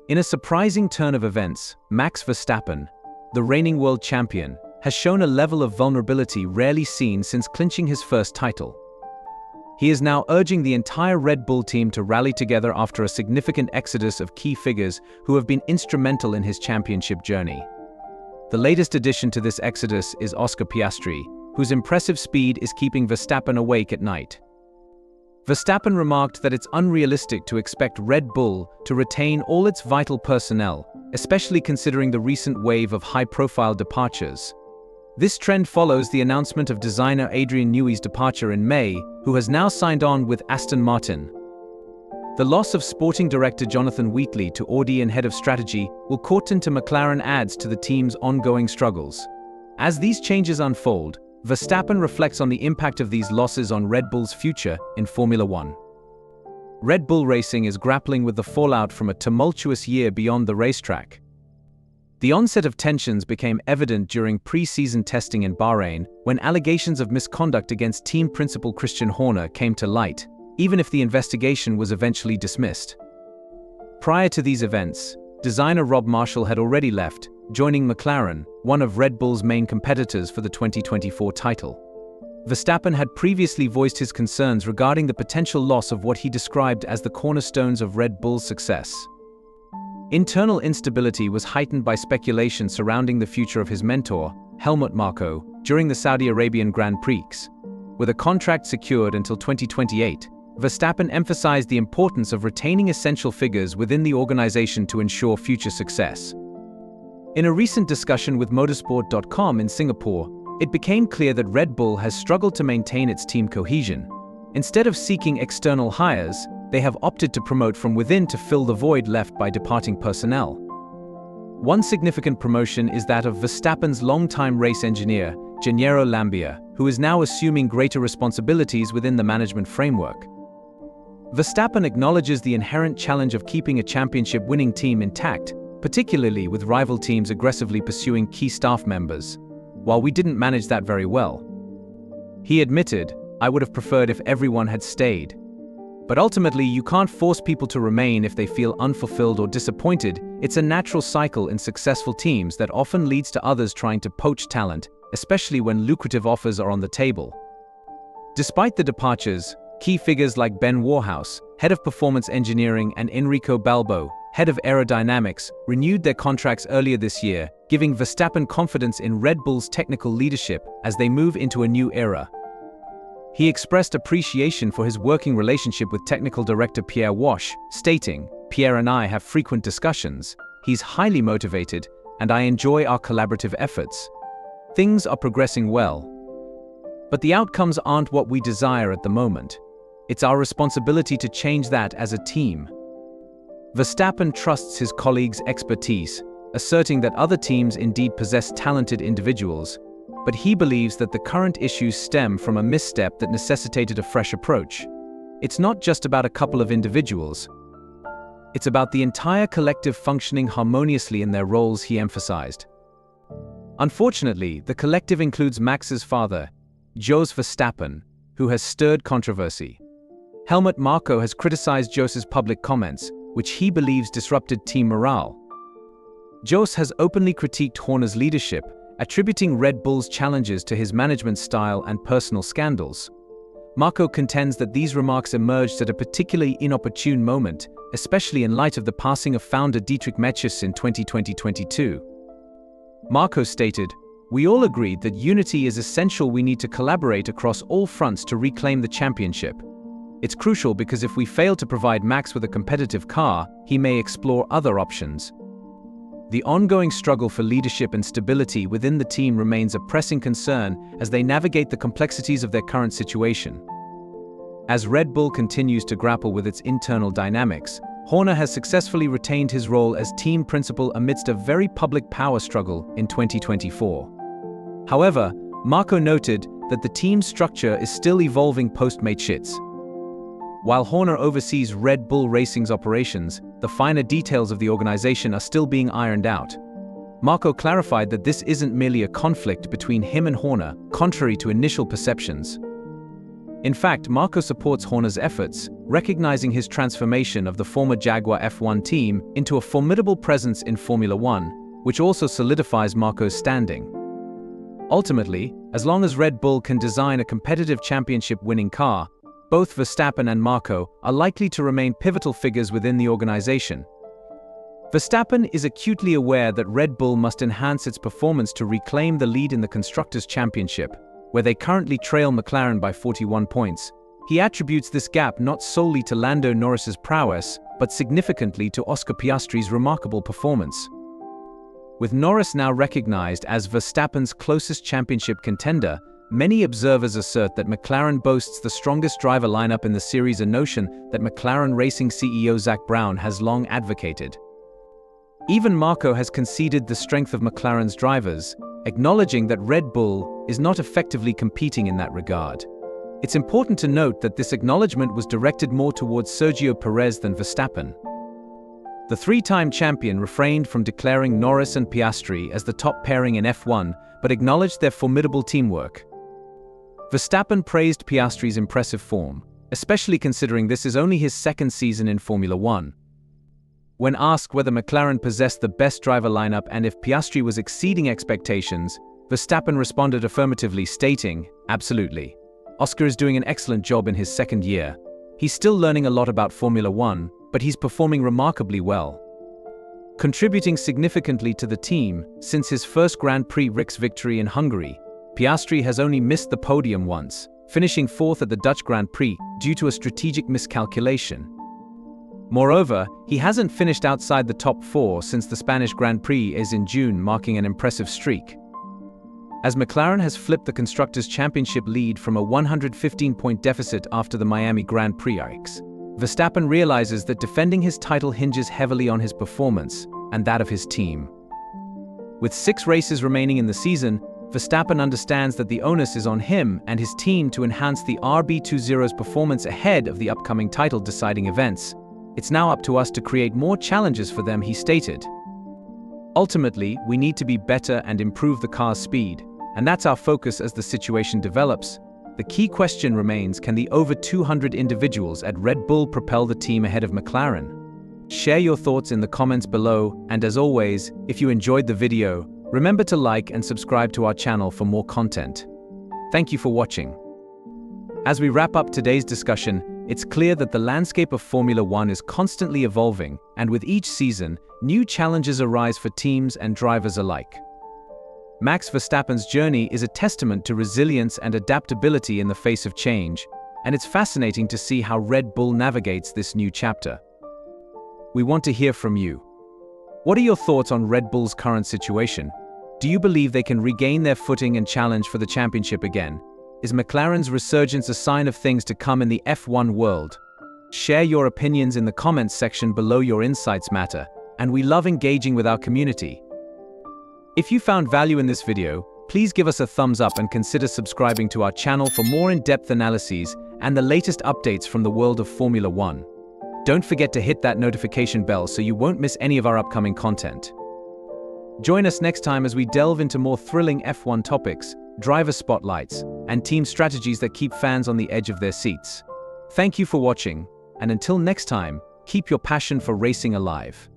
In a surprising turn of events, Max Verstappen, the reigning world champion, has shown a level of vulnerability rarely seen since clinching his first title. He is now urging the entire Red Bull team to rally together after a significant exodus of key figures who have been instrumental in his championship journey. The latest addition to this exodus is Oscar Piastri, whose impressive speed is keeping Verstappen awake at night. Verstappen remarked that it's unrealistic to expect Red Bull to retain all its vital personnel, especially considering the recent wave of high-profile departures. This trend follows the announcement of designer Adrian Newey's departure in May, who has now signed on with Aston Martin. The loss of sporting director Jonathan Wheatley to Audi and head of strategy Will Courtin to McLaren adds to the team's ongoing struggles. As these changes unfold, Verstappen reflects on the impact of these losses on Red Bull's future in Formula One. Red Bull Racing is grappling with the fallout from a tumultuous year beyond the racetrack. The onset of tensions became evident during pre-season testing in Bahrain when allegations of misconduct against team principal Christian Horner came to light, even if the investigation was eventually dismissed. Prior to these events, designer Rob Marshall had already left, joining McLaren, one of Red Bull's main competitors for the 2024 title. Verstappen had previously voiced his concerns regarding the potential loss of what he described as the cornerstones of Red Bull's success. Internal instability was heightened by speculation surrounding the future of his mentor, Helmut Marko, during the Saudi Arabian Grand Prix. With a contract secured until 2028, Verstappen emphasized the importance of retaining essential figures within the organization to ensure future success. In a recent discussion with motorsport.com in Singapore, it became clear that Red Bull has struggled to maintain its team cohesion. Instead of seeking external hires, they have opted to promote from within to fill the void left by departing personnel. One significant promotion is that of Verstappen's longtime race engineer, Gennaro Lambia, who is now assuming greater responsibilities within the management framework. Verstappen acknowledges the inherent challenge of keeping a championship-winning team intact, particularly with rival teams aggressively pursuing key staff members. While we didn't manage that very well. He admitted, "I would have preferred if everyone had stayed." But ultimately, you can't force people to remain if they feel unfulfilled or disappointed. It's a natural cycle in successful teams that often leads to others trying to poach talent, especially when lucrative offers are on the table. Despite the departures, key figures like Ben Warhouse, head of performance engineering, and Enrico Balbo, head of aerodynamics, renewed their contracts earlier this year, giving Verstappen confidence in Red Bull's technical leadership as they move into a new era. He expressed appreciation for his working relationship with technical director Pierre Wash, stating, "Pierre and I have frequent discussions. He's highly motivated, and I enjoy our collaborative efforts. Things are progressing well. But the outcomes aren't what we desire at the moment. It's our responsibility to change that as a team." Verstappen trusts his colleagues' expertise, asserting that other teams indeed possess talented individuals, but he believes that the current issues stem from a misstep that necessitated a fresh approach. It's not just about a couple of individuals. It's about the entire collective functioning harmoniously in their roles, he emphasized. Unfortunately, the collective includes Max's father, Jos Verstappen, who has stirred controversy. Helmut Marko has criticized Jos's public comments, which he believes disrupted team morale. Jos has openly critiqued Horner's leadership, attributing Red Bull's challenges to his management style and personal scandals. Marko contends that these remarks emerged at a particularly inopportune moment, especially in light of the passing of founder Dietrich Mateschitz in 2022. Marko stated, "We all agreed that unity is essential. We need to collaborate across all fronts to reclaim the championship. It's crucial because if we fail to provide Max with a competitive car, he may explore other options." The ongoing struggle for leadership and stability within the team remains a pressing concern as they navigate the complexities of their current situation. As Red Bull continues to grapple with its internal dynamics, Horner has successfully retained his role as team principal amidst a very public power struggle in 2024. However, Marko noted that the team's structure is still evolving post-Mateschitz. While Horner oversees Red Bull Racing's operations, the finer details of the organization are still being ironed out. Marko clarified that this isn't merely a conflict between him and Horner, contrary to initial perceptions. In fact, Marco supports Horner's efforts, recognizing his transformation of the former Jaguar F1 team into a formidable presence in Formula One, which also solidifies Marco's standing. Ultimately, as long as Red Bull can design a competitive championship-winning car, both Verstappen and Marco are likely to remain pivotal figures within the organization. Verstappen is acutely aware that Red Bull must enhance its performance to reclaim the lead in the Constructors' Championship, where they currently trail McLaren by 41 points. He attributes this gap not solely to Lando Norris's prowess, but significantly to Oscar Piastri's remarkable performance. With Norris now recognized as Verstappen's closest championship contender, many observers assert that McLaren boasts the strongest driver lineup in the series, a notion that McLaren Racing CEO Zak Brown has long advocated. Even Marco has conceded the strength of McLaren's drivers, acknowledging that Red Bull is not effectively competing in that regard. It's important to note that this acknowledgement was directed more towards Sergio Perez than Verstappen. The three-time champion refrained from declaring Norris and Piastri as the top pairing in F1, but acknowledged their formidable teamwork. Verstappen praised Piastri's impressive form, especially considering this is only his second season in Formula One. When asked whether McLaren possessed the best driver lineup and if Piastri was exceeding expectations, Verstappen responded affirmatively, stating, "Absolutely. Oscar is doing an excellent job in his second year. He's still learning a lot about Formula One, but he's performing remarkably well." Contributing significantly to the team, since his first Grand Prix Rix victory in Hungary, Piastri has only missed the podium once, finishing fourth at the Dutch Grand Prix due to a strategic miscalculation. Moreover, he hasn't finished outside the top four since the Spanish Grand Prix in June, marking an impressive streak. As McLaren has flipped the Constructors' Championship lead from a 115-point deficit after the Miami Grand Prix, Verstappen realizes that defending his title hinges heavily on his performance and that of his team. With 6 races remaining in the season, Verstappen understands that the onus is on him and his team to enhance the RB20's performance ahead of the upcoming title-deciding events. "It's now up to us to create more challenges for them," he stated. "Ultimately, we need to be better and improve the car's speed, and that's our focus as the situation develops. The key question remains, can the over 200 individuals at Red Bull propel the team ahead of McLaren?" Share your thoughts in the comments below, and as always, if you enjoyed the video, remember to like and subscribe to our channel for more content. Thank you for watching. As we wrap up today's discussion, it's clear that the landscape of Formula One is constantly evolving, and with each season, new challenges arise for teams and drivers alike. Max Verstappen's journey is a testament to resilience and adaptability in the face of change, and it's fascinating to see how Red Bull navigates this new chapter. We want to hear from you. What are your thoughts on Red Bull's current situation? Do you believe they can regain their footing and challenge for the championship again? Is McLaren's resurgence a sign of things to come in the F1 world? Share your opinions in the comments section below. Your insights matter, and we love engaging with our community. If you found value in this video, please give us a thumbs up and consider subscribing to our channel for more in-depth analyses and the latest updates from the world of Formula One. Don't forget to hit that notification bell so you won't miss any of our upcoming content. Join us next time as we delve into more thrilling F1 topics, driver spotlights, and team strategies that keep fans on the edge of their seats. Thank you for watching, and until next time, keep your passion for racing alive.